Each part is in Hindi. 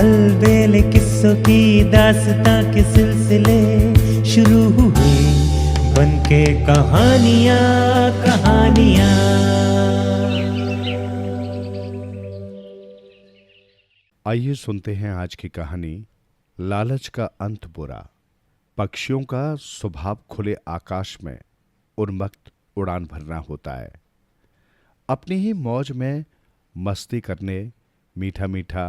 अलबेले किस्सों की दास्तां के सिलसिले शुरू हुए, बनके कहानियां कहानियां। आइए सुनते हैं आज की कहानी, लालच का अंत बुरा। पक्षियों का स्वभाव खुले आकाश में उन्मत्त उड़ान भरना होता है। अपनी ही मौज में मस्ती करने, मीठा मीठा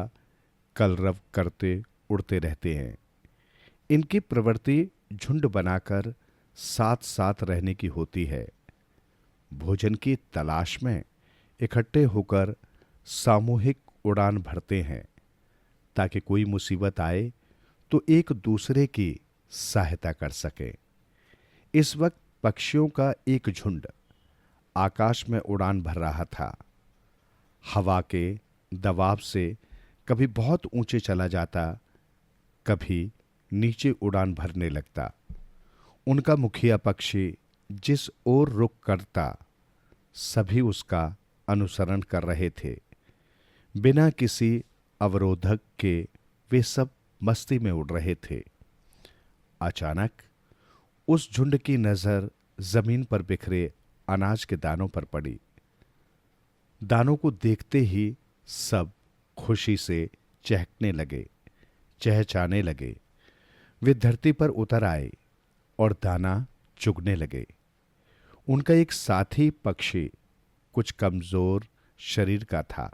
कलरव करते उड़ते रहते हैं। इनकी प्रवृत्ति झुंड बनाकर साथ साथ रहने की होती है। भोजन की तलाश में इकट्ठे होकर सामूहिक उड़ान भरते हैं, ताकि कोई मुसीबत आए तो एक दूसरे की सहायता कर सके। इस वक्त पक्षियों का एक झुंड आकाश में उड़ान भर रहा था। हवा के दबाव से कभी बहुत ऊंचे चला जाता, कभी नीचे उड़ान भरने लगता। उनका मुखिया पक्षी जिस ओर रुख करता, सभी उसका अनुसरण कर रहे थे। बिना किसी अवरोधक के वे सब मस्ती में उड़ रहे थे। अचानक उस झुंड की नजर जमीन पर बिखरे अनाज के दानों पर पड़ी। दानों को देखते ही सब खुशी से चहकने लगे, चहचहाने लगे। वे धरती पर उतर आए और दाना चुगने लगे। उनका एक साथी पक्षी कुछ कमजोर शरीर का था।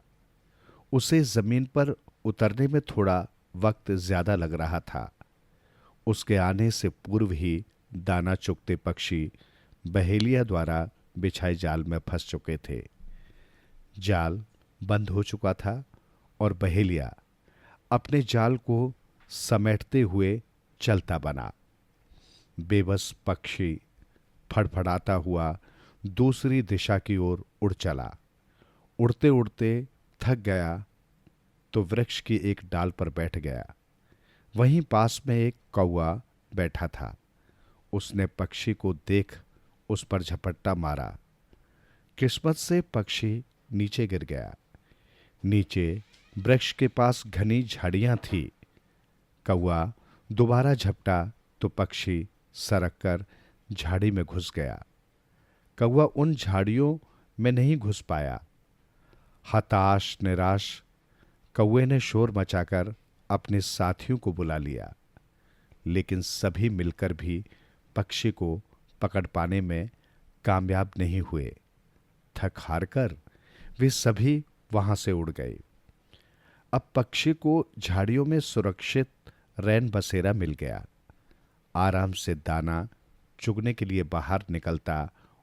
उसे जमीन पर उतरने में थोड़ा वक्त ज्यादा लग रहा था। उसके आने से पूर्व ही दाना चुगते पक्षी बहेलिया द्वारा बिछाए जाल में फंस चुके थे। जाल बंद हो चुका था और बहेलिया अपने जाल को समेटते हुए चलता बना। बेबस पक्षी फड़फड़ाता हुआ दूसरी दिशा की ओर उड़ चला। उड़ते उड़ते थक गया तो वृक्ष की एक डाल पर बैठ गया। वहीं पास में एक कौवा बैठा था। उसने पक्षी को देख उस पर झपट्टा मारा। किस्मत से पक्षी नीचे गिर गया। नीचे वृक्ष के पास घनी झाड़ियां थी। कौवा दोबारा झपटा तो पक्षी सरक कर झाड़ी में घुस गया। कौवा उन झाड़ियों में नहीं घुस पाया। हताश निराश कौवे ने शोर मचाकर अपने साथियों को बुला लिया, लेकिन सभी मिलकर भी पक्षी को पकड़ पाने में कामयाब नहीं हुए। थक हार कर वे सभी वहां से उड़ गए। अब पक्षी को झाड़ियों में सुरक्षित रैन बसेरा मिल गया। आराम से दाना चुगने के लिए बाहर निकलता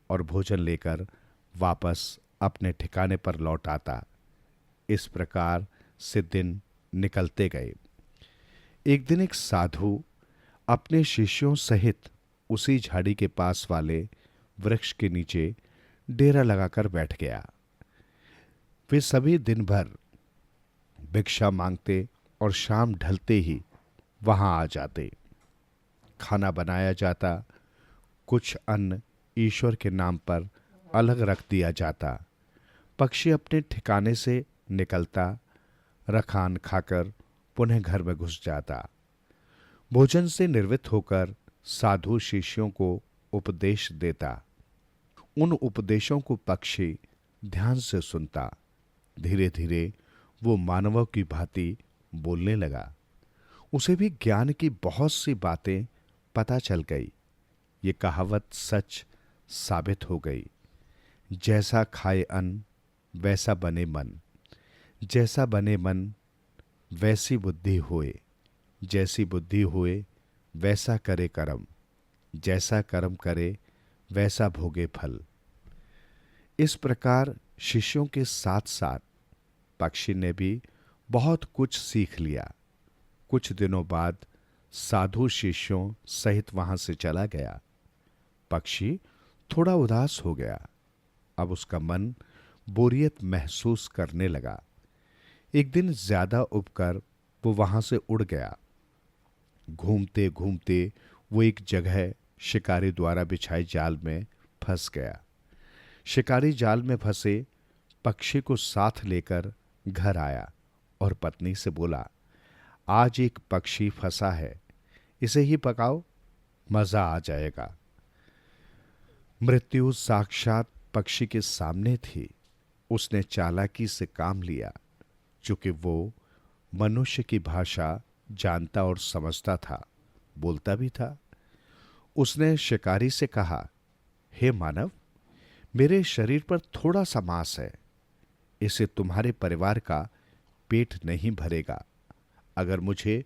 और भोजन लेकर वापस अपने ठिकाने पर लौट आता। इस प्रकार से दिन निकलते गए। एक दिन एक साधु अपने शिष्यों सहित उसी झाड़ी के पास वाले वृक्ष के नीचे डेरा लगाकर बैठ गया। वे सभी दिन भर भिक्षा मांगते और शाम ढलते ही वहां आ जाते। खाना बनाया जाता। कुछ अन्न ईश्वर के नाम पर अलग रख दिया जाता। पक्षी अपने ठिकाने से निकलता, रखान खाकर पुनः घर में घुस जाता। भोजन से निर्वृत्त होकर साधु शिष्यों को उपदेश देता। उन उपदेशों को पक्षी ध्यान से सुनता। धीरे धीरे वो मानवों की भांति बोलने लगा। उसे भी ज्ञान की बहुत सी बातें पता चल गई। ये कहावत सच साबित हो गई। जैसा खाए अन्न वैसा बने मन, जैसा बने मन वैसी बुद्धि होए, जैसी बुद्धि होए वैसा करे कर्म, जैसा कर्म करे वैसा भोगे फल। इस प्रकार शिष्यों के साथ साथ पक्षी ने भी बहुत कुछ सीख लिया। कुछ दिनों बाद साधु शिष्यों सहित वहां से चला गया। पक्षी थोड़ा उदास हो गया। अब उसका मन बोरियत महसूस करने लगा। एक दिन ज्यादा उबकर वो वहां से उड़ गया। घूमते घूमते वो एक जगह शिकारी द्वारा बिछाए जाल में फंस गया। शिकारी जाल में फंसे पक्षी को साथ लेकर घर आया और पत्नी से बोला, आज एक पक्षी फंसा है, इसे ही पकाओ, मजा आ जाएगा। मृत्यु साक्षात पक्षी के सामने थी। उसने चालाकी से काम लिया, चूंकि वो मनुष्य की भाषा जानता और समझता था, बोलता भी था। उसने शिकारी से कहा, हे मानव, मेरे शरीर पर थोड़ा सा मांस है, इससे तुम्हारे परिवार का पेट नहीं भरेगा। अगर मुझे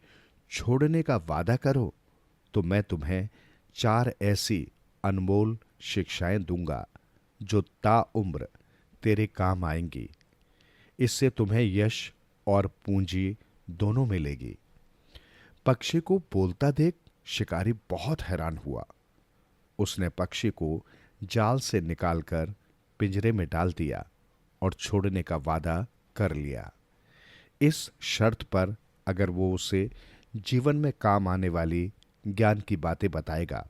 छोड़ने का वादा करो तो मैं तुम्हें 4 ऐसी अनमोल शिक्षाएं दूंगा जो ताउम्र तेरे काम आएंगी। इससे तुम्हें यश और पूंजी दोनों मिलेगी। पक्षी को बोलता देख शिकारी बहुत हैरान हुआ। उसने पक्षी को जाल से निकालकर पिंजरे में डाल दिया और छोड़ने का वादा कर लिया, इस शर्त पर अगर वो उसे जीवन में काम आने वाली ज्ञान की बातें बताएगा।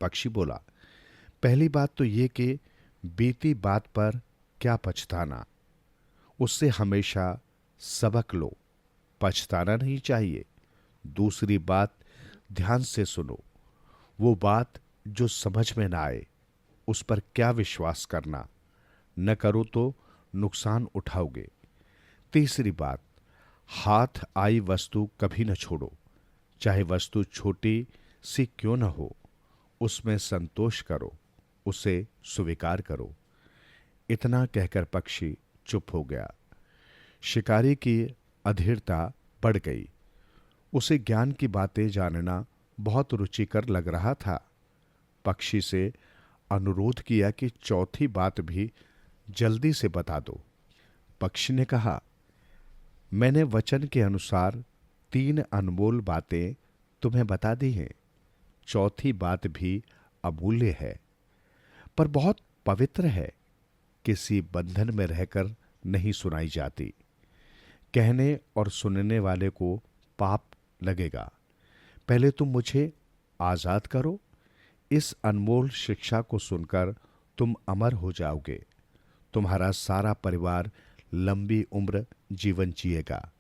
पक्षी बोला, पहली बात तो ये कि बीती बात पर क्या पछताना, उससे हमेशा सबक लो, पछताना नहीं चाहिए। दूसरी बात, ध्यान से सुनो, वो बात जो समझ में ना आए उस पर क्या विश्वास करना, न करो तो नुकसान उठाओगे। तीसरी बात, हाथ आई वस्तु कभी न छोड़ो, चाहे वस्तु छोटी सी क्यों न हो, उसमें संतोष करो, उसे स्वीकार करो। इतना कहकर पक्षी चुप हो गया। शिकारी की अधीरता बढ़ गई। उसे ज्ञान की बातें जानना बहुत रुचिकर लग रहा था। पक्षी से अनुरोध किया कि चौथी बात भी जल्दी से बता दो। पक्षी ने कहा, मैंने वचन के अनुसार 3 अनमोल बातें तुम्हें बता दी हैं। चौथी बात भी अमूल्य है, पर बहुत पवित्र है, किसी बंधन में रहकर नहीं सुनाई जाती। कहने और सुनने वाले को पाप लगेगा। पहले तुम मुझे आजाद करो, इस अनमोल शिक्षा को सुनकर तुम अमर हो जाओगे। तुम्हारा सारा परिवार लंबी उम्र जीवन जिएगा।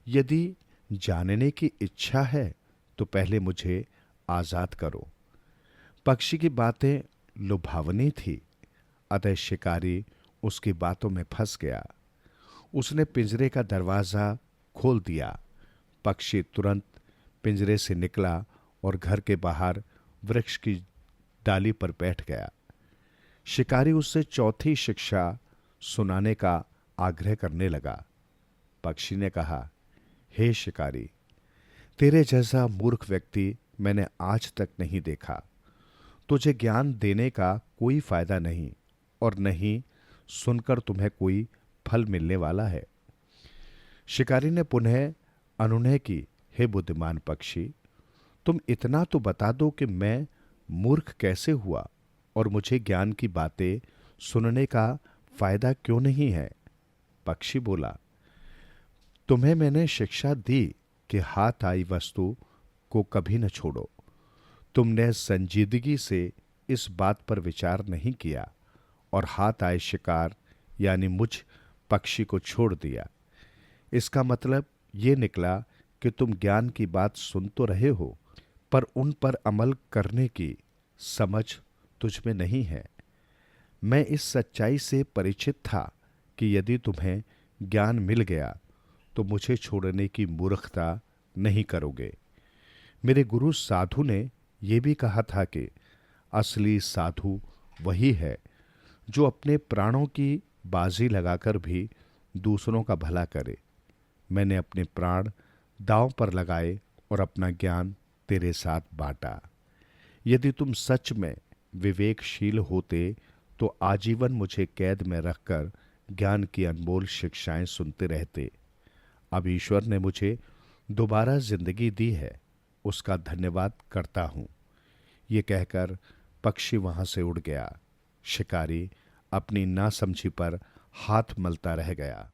यदि जानने की इच्छा है तो पहले मुझे आजाद करो। पक्षी की बातें लुभावनी थी, अतः शिकारी उसकी बातों में फंस गया। उसने पिंजरे का दरवाजा खोल दिया। पक्षी तुरंत पिंजरे से निकला और घर के बाहर वृक्ष की डाली पर बैठ गया। शिकारी उससे चौथी शिक्षा सुनाने का आग्रह करने लगा। पक्षी ने कहा, हे शिकारी, तेरे जैसा मूर्ख व्यक्ति मैंने आज तक नहीं देखा। तुझे ज्ञान देने का कोई फायदा नहीं और नहीं सुनकर तुम्हें कोई फल मिलने वाला है। शिकारी ने पुनः अनुनय की, हे बुद्धिमान पक्षी, तुम इतना तो बता दो कि मैं मूर्ख कैसे हुआ और मुझे ज्ञान की बातें सुनने का फायदा क्यों नहीं है। पक्षी बोला, तुम्हें मैंने शिक्षा दी कि हाथ आई वस्तु को कभी न छोड़ो। तुमने संजीदगी से इस बात पर विचार नहीं किया और हाथ आए शिकार यानी मुझ पक्षी को छोड़ दिया। इसका मतलब ये निकला कि तुम ज्ञान की बात सुन तो रहे हो, पर उन पर अमल करने की समझ तुझ में नहीं है। मैं इस सच्चाई से परिचित था कि यदि तुम्हें ज्ञान मिल गया तो मुझे छोड़ने की मूर्खता नहीं करोगे। मेरे गुरु साधु ने यह भी कहा था कि असली साधु वही है जो अपने प्राणों की बाजी लगाकर भी दूसरों का भला करे। मैंने अपने प्राण दांव पर लगाए और अपना ज्ञान तेरे साथ बांटा। यदि तुम सच में विवेकशील होते तो आजीवन मुझे कैद में रखकर ज्ञान की अनमोल शिक्षाएं सुनते रहते। अब ईश्वर ने मुझे दोबारा जिंदगी दी है, उसका धन्यवाद करता हूं। ये कहकर पक्षी वहां से उड़ गया। शिकारी अपनी नासमझी पर हाथ मलता रह गया।